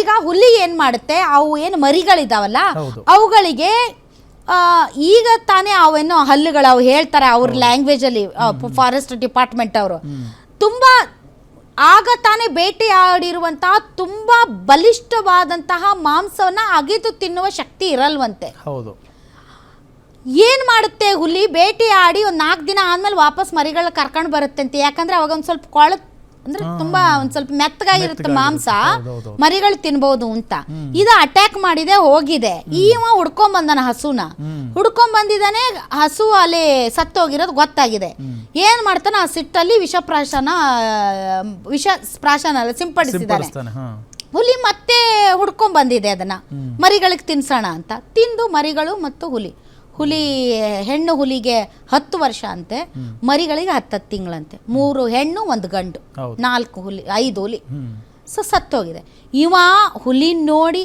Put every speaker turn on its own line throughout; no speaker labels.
ಈಗ ಹುಲಿ ಏನ್ ಮಾಡುತ್ತೆ, ಅವು ಏನು ಮರಿಗಳಿದಾವಲ್ಲ ಅವುಗಳಿಗೆ ಈಗ ತಾನೇ ಅವೇನೋ ಹಲ್ಲುಗಳು ಅವು ಹೇಳ್ತಾರೆ ಅವ್ರ ಲ್ಯಾಂಗ್ವೇಜ್ ಅಲ್ಲಿ, ಫಾರೆಸ್ಟ್ ಡಿಪಾರ್ಟ್ಮೆಂಟ್ ಅವರು ತುಂಬಾ ಆಗ ತಾನೇ ಬೇಟೆಯಾಡಿರುವಂತಹ ತುಂಬಾ ಬಲಿಷ್ಠವಾದಂತಹ ಮಾಂಸವನ್ನ ಅಗಿದು ತಿನ್ನುವ ಶಕ್ತಿ ಇರಲ್ವಂತೆ.
ಹೌದು.
ಏನ್ ಮಾಡುತ್ತೆ ಹುಲಿ, ಬೇಟೆಯಾಡಿ ಒಂದು 4 ದಿನ ಆದ್ಮೇಲೆ ವಾಪಸ್ ಮರಿಗಳ ಕರ್ಕೊಂಡು ಬರುತ್ತೆ ಅಂತ. ಯಾಕಂದ್ರೆ ಅವಾಗ ಒಂದ್ ಸ್ವಲ್ಪ ಅಂದ್ರೆ ತುಂಬಾ ಒಂದ್ ಸ್ವಲ್ಪ ಮೆತ್ತಗಾಗಿರುತ್ತೆ ಮಾಂಸ, ಮರಿಗಳು ತಿನ್ಬಹುದು ಅಂತ. ಇದು ಅಟ್ಯಾಕ್ ಮಾಡಿದೆ, ಹೋಗಿದೆ. ಈವ ಹುಡ್ಕೊಂಡ್ ಬಂದಾನ ಹಸುನ, ಹುಡ್ಕೊಂಡ್ ಬಂದಿದ್ದಾನೆ. ಹಸು ಅಲ್ಲಿ ಸತ್ತೋಗಿರೋದು ಗೊತ್ತಾಗಿದೆ. ಏನ್ ಮಾಡ್ತಾನೆ, ಆ ಸಿಟ್ಟಲ್ಲಿ ವಿಷ ಪ್ರಾಶನ ಸಿಂಪಡಿಸಿದ್ದಾನೆ. ಹುಲಿ ಮತ್ತೆ ಹುಡ್ಕೊಂಡ್ ಬಂದಿದೆ ಅದನ್ನ ಮರಿಗಳಿಗೆ ತಿನ್ಸೋಣ ಅಂತ. ತಿಂದು ಮರಿಗಳು ಮತ್ತು ಹೆಣ್ಣು ಹುಲಿಗೆ 10 ವರ್ಷ ಅಂತೆ, ಮರಿಗಳಿಗೆ 10 ತಿಂಗಳಂತೆ. 3 ಹೆಣ್ಣು 1 ಗಂಡು, 5 ಹುಲಿ. ಸತ್ತೋಗಿದೆ. ಹುಲಿ ನೋಡಿ,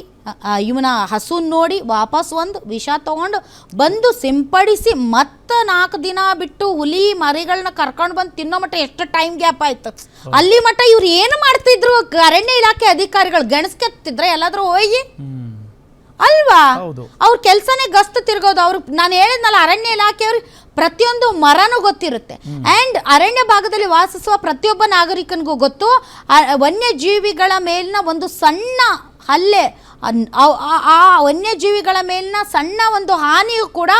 ಇವನ ಹಸು ನೋಡಿ ವಾಪಸ್ ಒಂದು ವಿಷ ತಗೊಂಡು ಬಂದು ಸಿಂಪಡಿಸಿ ಮತ್ತೆ 4 ದಿನ ಬಿಟ್ಟು ಹುಲಿ ಮರಿಗಳನ್ನ ಕರ್ಕೊಂಡು ಬಂದು ತಿನ್ನೋ ಮಟ್ಟ ಎಷ್ಟು ಟೈಮ್ ಗ್ಯಾಪ್ ಆಯ್ತು. ಅಲ್ಲಿ ಮಟ್ಟ ಇವ್ರು ಏನು ಮಾಡ್ತಿದ್ರು, ಅರಣ್ಯ ಇಲಾಖೆ ಅಧಿಕಾರಿಗಳು ಗೆಣಸ್ಕೆತ್ತಿದ್ರೆ ಎಲ್ಲಾದ್ರೂ ಹೋಗಿ ಅಲ್ವಾ, ಅವ್ರ ಕೆಲ್ಸನೇ ಗಸ್ತು ತಿರ್ಗೋದು. ಅವ್ರು ನಾನು ಹೇಳಿದ್ನಲ್ಲ, ಅರಣ್ಯ ಇಲಾಖೆಯವ್ರಿಗೆ ಪ್ರತಿಯೊಂದು ಮರನೂ ಗೊತ್ತಿರುತ್ತೆ. ಅಂಡ್ ಅರಣ್ಯ ಭಾಗದಲ್ಲಿ ವಾಸಿಸುವ ಪ್ರತಿಯೊಬ್ಬ ನಾಗರಿಕನಿಗೂ ಗೊತ್ತು, ವನ್ಯಜೀವಿಗಳ ಮೇಲಿನ ಒಂದು ಸಣ್ಣ ಹಲ್ಲೆ, ಆ ವನ್ಯಜೀವಿಗಳ ಮೇಲಿನ ಸಣ್ಣ ಒಂದು ಹಾನಿಯು ಕೂಡ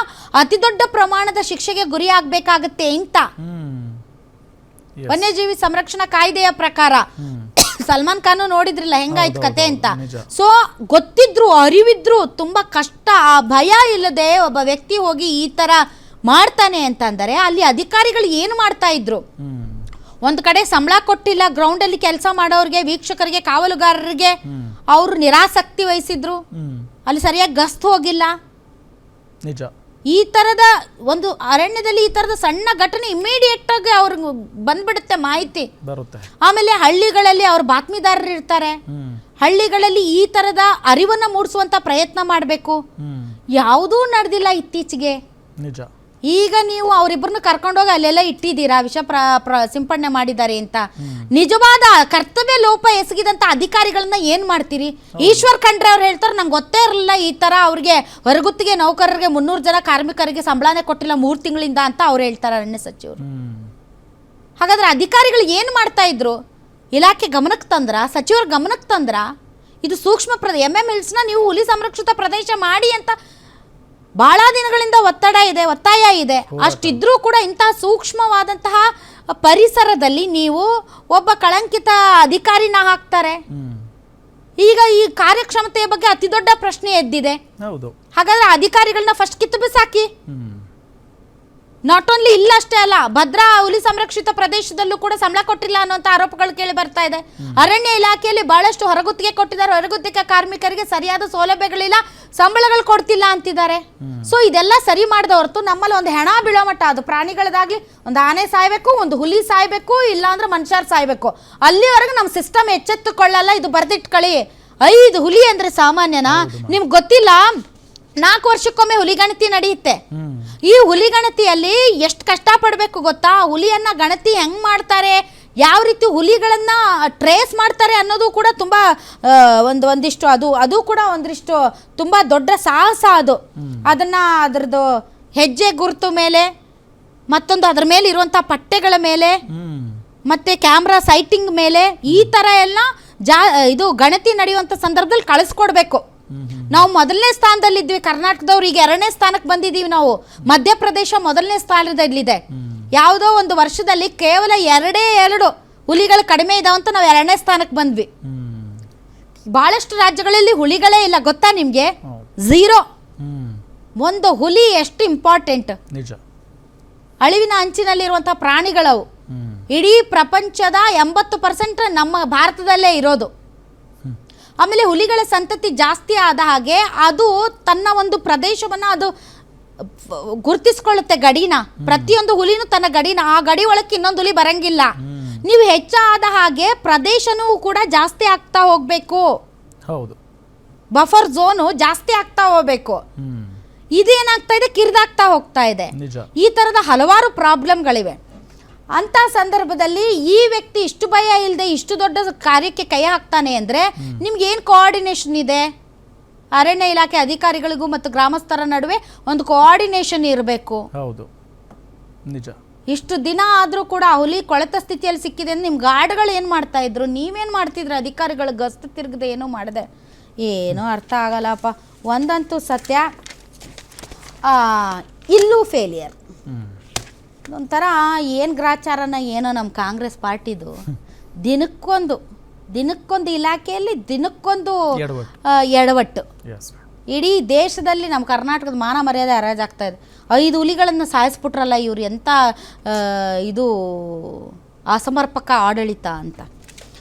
ಅತಿ ದೊಡ್ಡ ಪ್ರಮಾಣದ ಶಿಕ್ಷೆಗೆ ಗುರಿಯಾಗಬೇಕಾಗತ್ತೆ ಅಂತ ವನ್ಯಜೀವಿ ಸಂರಕ್ಷಣಾ ಕಾಯ್ದೆಯ ಪ್ರಕಾರ. ಸಲ್ಮಾನ್ ಖಾನ್ ನೋಡಿದ್ರಲ್ಲ ಹೆಂಗಾಯ್ತು ಕತೆ ಅಂತ. ಸೊ ಗೊತ್ತಿದ್ರು, ಅರಿವಿದ್ರು, ತುಂಬಾ ಕಷ್ಟ, ಆ ಭಯ ಇಲ್ಲದೆ ಒಬ್ಬ ವ್ಯಕ್ತಿ ಹೋಗಿ ಈ ತರ ಮಾಡ್ತಾನೆ ಅಂತಂದರೆ ಅಲ್ಲಿ ಅಧಿಕಾರಿಗಳು ಏನು ಮಾಡ್ತಾ ಇದ್ರು? ಒಂದ್ ಕಡೆ ಸಂಬಳ ಕೊಟ್ಟಿಲ್ಲ, ಗ್ರೌಂಡ್ ಅಲ್ಲಿ ಕೆಲಸ ಮಾಡೋರಿಗೆ, ವೀಕ್ಷಕರಿಗೆ, ಕಾವಲುಗಾರರಿಗೆ ಅವರು ನಿರಾಸಕ್ತಿ ವಹಿಸಿದ್ರು, ಅಲ್ಲಿ ಸರಿಯಾಗಿ ಗಸ್ತು ಹೋಗಿಲ್ಲ.
ನಿಜ.
ಈ ತರದ ಒಂದು ಅರಣ್ಯದಲ್ಲಿ ಈ ತರದ ಸಣ್ಣ ಘಟನೆ ಇಮಿಡಿಯೇಟ್ ಆಗಿ ಅವ್ರಿಗೆ ಬಂದ್ಬಿಡುತ್ತೆ, ಮಾಹಿತಿ ಬರುತ್ತೆ. ಆಮೇಲೆ ಹಳ್ಳಿಗಳಲ್ಲಿ ಅವ್ರ ಬಾತ್ಮೀದಾರರು ಇರ್ತಾರೆ, ಹಳ್ಳಿಗಳಲ್ಲಿ ಈ ತರದ ಅರಿವನ್ನ ಮೂಡಿಸುವಂತ ಪ್ರಯತ್ನ ಮಾಡಬೇಕು. ಯಾವುದೂ ನಡೆದಿಲ್ಲ ಇತ್ತೀಚೆಗೆ. ನಿಜ. ಈಗ ನೀವು ಅವರಿಬ್ಬರನ್ನ ಕರ್ಕೊಂಡೋಗಿ ಅಲ್ಲೆಲ್ಲ ಇಟ್ಟಿದ್ದೀರಾ, ವಿಷ ಸಿಂಪಡಣೆ ಮಾಡಿದ್ದಾರೆ ಅಂತ. ನಿಜವಾದ ಕರ್ತವ್ಯ ಲೋಪ ಎಸಗಿದಂತ ಅಧಿಕಾರಿಗಳನ್ನ ಏನ್ ಮಾಡ್ತೀರಿ? ಈಶ್ವರ್ ಖಂಡ್ರೆ ಅವ್ರು ಹೇಳ್ತಾರೆ, ನಂಗೆ ಗೊತ್ತೇ ಇರಲಿಲ್ಲ ಈ ತರ ಅವ್ರಿಗೆ ಹೊರಗುತ್ತಿಗೆ ನೌಕರರಿಗೆ 300 ಜನ ಕಾರ್ಮಿಕರಿಗೆ ಸಂಬಳನೇ ಕೊಟ್ಟಿಲ್ಲ 3 ತಿಂಗಳಿಂದ ಅಂತ ಅವ್ರು ಹೇಳ್ತಾರೆ ಅರಣ್ಯ ಸಚಿವರು. ಹಾಗಾದ್ರೆ ಅಧಿಕಾರಿಗಳು ಏನು ಮಾಡ್ತಾ ಇದ್ರು? ಇಲಾಖೆ ಗಮನಕ್ಕೆ ತಂದ್ರ, ಸಚಿವರ ಗಮನಕ್ಕೆ ತಂದ್ರ, ಇದು ಸೂಕ್ಷ್ಮ MMLs ನೀವು ಹುಲಿ ಸಂರಕ್ಷಿತ ಪ್ರದೇಶ ಮಾಡಿ ಅಂತ ಬಹಳ ದಿನಗಳಿಂದ ಒತ್ತಾಯ ಇದೆ. ಅಷ್ಟಿದ್ರೂ ಕೂಡ ಇಂತಹ ಸೂಕ್ಷ್ಮವಾದಂತಹ ಪರಿಸರದಲ್ಲಿ ನೀವು ಒಬ್ಬ ಕಳಂಕಿತ ಅಧಿಕಾರಿನ ಹಾಕ್ತಾರೆ. ಈಗ ಈ ಕಾರ್ಯಕ್ಷಮತೆಯ ಬಗ್ಗೆ ಅತಿ ದೊಡ್ಡ ಪ್ರಶ್ನೆ ಎದ್ದಿದೆ. ಹಾಗಾದ್ರೆ ಅಧಿಕಾರಿಗಳನ್ನ ಫಸ್ಟ್ ಕಿತ್ತು ಬಿಸಾಕಿ. ನಾಟ್ ಓನ್ಲಿ ಇಲ್ಲಷ್ಟೇ ಅಲ್ಲ, ಭದ್ರಾ ಹುಲಿ ಸಂರಕ್ಷಿತ ಪ್ರದೇಶದಲ್ಲೂ ಕೂಡ ಸಂಬಳ ಕೊಟ್ಟಿಲ್ಲ ಅನ್ನುವಂತ ಆರೋಪಗಳು ಕೇಳಿ ಬರ್ತಾ ಇದೆ. ಅರಣ್ಯ ಇಲಾಖೆಯಲ್ಲಿ ಬಹಳಷ್ಟು ಹೊರಗುತ್ತಿಗೆ ಕೊಟ್ಟಿದ್ದಾರೆ, ಹೊರಗುತ್ತಿಗೆ ಕಾರ್ಮಿಕರಿಗೆ ಸರಿಯಾದ ಸೌಲಭ್ಯಗಳಿಲ್ಲ, ಸಂಬಳಗಳು ಕೊಡ್ತಿಲ್ಲ ಅಂತಿದ್ದಾರೆ. ಸೊ ಇದೆಲ್ಲ ಸರಿ ಮಾಡದ ಹೊರತು ನಮ್ಮಲ್ಲಿ ಒಂದು ಹೆಣ ಬೀಳೋ ಮಟ್ಟ, ಅದು ಪ್ರಾಣಿಗಳದಾಗ್ಲಿ, ಒಂದು ಆನೆ ಸಾಯ್ಬೇಕು, ಒಂದು ಹುಲಿ ಸಾಯ್ಬೇಕು, ಇಲ್ಲ ಅಂದ್ರೆ ಮನುಷ್ಯರು ಸಾಯ್ಬೇಕು, ಅಲ್ಲಿವರೆಗೂ ನಮ್ಮ ಸಿಸ್ಟಮ್ ಎಚ್ಚೆತ್ತುಕೊಳ್ಳಲ್ಲ. ಇದು ಬರ್ದಿಟ್ಕೊಳ್ಳಿ. 5 ಹುಲಿ ಅಂದ್ರೆ ಸಾಮಾನ್ಯನಾ? ನಿಮ್ಗೆ ಗೊತ್ತಿಲ್ಲ, 4 ವರ್ಷಕ್ಕೊಮ್ಮೆ ಹುಲಿಗಣತಿ ನಡೆಯುತ್ತೆ. ಈ ಹುಲಿಗಣತಿಯಲ್ಲಿ ಎಷ್ಟು ಕಷ್ಟ ಪಡಬೇಕು ಗೊತ್ತಾ? ಹುಲಿಯನ್ನ ಗಣತಿ ಹೆಂಗ್ ಮಾಡ್ತಾರೆ, ಯಾವ ರೀತಿ ಹುಲಿಗಳನ್ನ ಟ್ರೇಸ್ ಮಾಡ್ತಾರೆ ಅನ್ನೋದು ಕೂಡ ತುಂಬಾ ಒಂದಿಷ್ಟು ಅದು ಕೂಡ ಒಂದಿಷ್ಟು ತುಂಬಾ ದೊಡ್ಡ ಸಾಹಸ. ಅದನ್ನ ಅದರದ್ದು ಹೆಜ್ಜೆ ಗುರುತು ಮೇಲೆ, ಮತ್ತೊಂದು ಅದ್ರ ಮೇಲೆ ಇರುವಂತ ಪಟ್ಟೆಗಳ ಮೇಲೆ, ಮತ್ತೆ ಕ್ಯಾಮ್ರಾ ಸೈಟಿಂಗ್ ಮೇಲೆ, ಈ ತರ ಎಲ್ಲ ಇದು ಗಣತಿ ನಡೆಯುವಂತ ಸಂದರ್ಭದಲ್ಲಿ ಕಳಿಸ್ಕೊಡ್ಬೇಕು. ನಾವು 1ನೇ ಸ್ಥಾನದಲ್ಲಿದ್ವಿ ಕರ್ನಾಟಕದವ್ರು, ಈಗ 2ನೇ ಸ್ಥಾನಕ್ಕೆ ಬಂದಿದ್ದೀವಿ ನಾವು. ಮಧ್ಯಪ್ರದೇಶ 1ನೇ ಸ್ಥಾನದಲ್ಲಿದೆ. ಯಾವುದೋ ಒಂದು ವರ್ಷದಲ್ಲಿ ಕೇವಲ 2 ಹುಲಿಗಳು ಕಡಿಮೆ ಇದಾವಂತ ನಾವು 2ನೇ ಸ್ಥಾನಕ್ಕೆ ಬಂದ್ವಿ. ಬಹಳಷ್ಟು ರಾಜ್ಯಗಳಲ್ಲಿ ಹುಲಿಗಳೇ ಇಲ್ಲ, ಗೊತ್ತಾ ನಿಮ್ಗೆ? 0. ಒಂದು ಹುಲಿ ಎಷ್ಟು ಇಂಪಾರ್ಟೆಂಟ್. ಅಳಿವಿನ ಅಂಚಿನಲ್ಲಿರುವಂತಹ ಪ್ರಾಣಿಗಳವು. ಇಡೀ ಪ್ರಪಂಚದ 80% ನಮ್ಮ ಭಾರತದಲ್ಲೇ ಇರೋದು. ಆಮೇಲೆ ಹುಲಿಗಳ ಸಂತತಿ ಜಾಸ್ತಿ ಆದ ಹಾಗೆ ಅದು ತನ್ನ ಒಂದು ಪ್ರದೇಶವನ್ನ ಅದು ಗುರುತಿಸ್ಕೊಳ್ಳುತ್ತೆ, ಗಡಿನ. ಪ್ರತಿಯೊಂದು ಹುಲಿನೂ ತನ್ನ ಗಡಿನ, ಆ ಗಡಿ ಒಳಕ್ಕೆ ಇನ್ನೊಂದು ಹುಲಿ ಬರಂಗಿಲ್ಲ. ನೀವು ಹೆಚ್ಚಾದ ಹಾಗೆ ಪ್ರದೇಶನೂ ಕೂಡ ಜಾಸ್ತಿ ಆಗ್ತಾ ಹೋಗ್ಬೇಕು. ಬಫರ್ ಝೋನು ಜಾಸ್ತಿ ಆಗ್ತಾ ಹೋಗ್ಬೇಕು. ಇದೇನಾಗ್ತಾ ಇದೆ, ಕಿರಿದಾಗ್ತಾ ಹೋಗ್ತಾ ಇದೆ. ಈ ತರದ ಹಲವಾರು ಪ್ರಾಬ್ಲಮ್ಗಳಿವೆ. ಅಂಥ ಸಂದರ್ಭದಲ್ಲಿ ಈ ವ್ಯಕ್ತಿ ಇಷ್ಟು ಭಯ ಇಲ್ಲದೆ ಇಷ್ಟು ದೊಡ್ಡ ಕಾರ್ಯಕ್ಕೆ ಕೈ ಹಾಕ್ತಾನೆ ಅಂದರೆ ನಿಮ್ಗೇನು ಕೋಆರ್ಡಿನೇಷನ್ ಇದೆ? ಅರಣ್ಯ ಇಲಾಖೆ ಅಧಿಕಾರಿಗಳಿಗೂ ಮತ್ತು ಗ್ರಾಮಸ್ಥರ ನಡುವೆ ಒಂದು ಕೋಆರ್ಡಿನೇಷನ್ ಇರಬೇಕು.
ಹೌದು, ನಿಜ.
ಇಷ್ಟು ದಿನ ಆದರೂ ಕೂಡ ಹುಲಿ ಕೊಳೆತ ಸ್ಥಿತಿಯಲ್ಲಿ ಸಿಕ್ಕಿದೆ ಅಂದ್ರೆ ನಿಮ್ಮ ಗಾರ್ಡ್ಗಳು ಏನು ಮಾಡ್ತಾ ಇದ್ರು? ನೀವೇನು ಮಾಡ್ತಿದ್ರು? ಅಧಿಕಾರಿಗಳು ಗಸ್ತು ತಿರುಗದೆ ಏನೂ ಮಾಡಿದೆ, ಏನೂ ಅರ್ಥ ಆಗಲ್ಲಪ್ಪ. ಒಂದಂತೂ ಸತ್ಯ, ಇಲ್ಲೂ ಫೇಲಿಯರ್. ಒಂಥರ ಏನು ಗ್ರಾಚಾರನ ಏನೋ ನಮ್ಮ ಕಾಂಗ್ರೆಸ್ ಪಾರ್ಟಿದು. ದಿನಕ್ಕೊಂದು ಇಲಾಖೆಯಲ್ಲಿ ದಿನಕ್ಕೊಂದು ಎಡವಟ್ಟು. ಇಡೀ ದೇಶದಲ್ಲಿ ನಮ್ಮ ಕರ್ನಾಟಕದ ಮಾನ ಮರ್ಯಾದೆ ಹರಾಜಾಗ್ತಾ ಇದೆ. 5 ಹುಲಿಗಳನ್ನು ಸಾಯಿಸ್ಬಿಟ್ರಲ್ಲ ಇವ್ರು, ಎಂಥ ಇದು ಅಸಮರ್ಪಕ ಆಡಳಿತ ಅಂತ.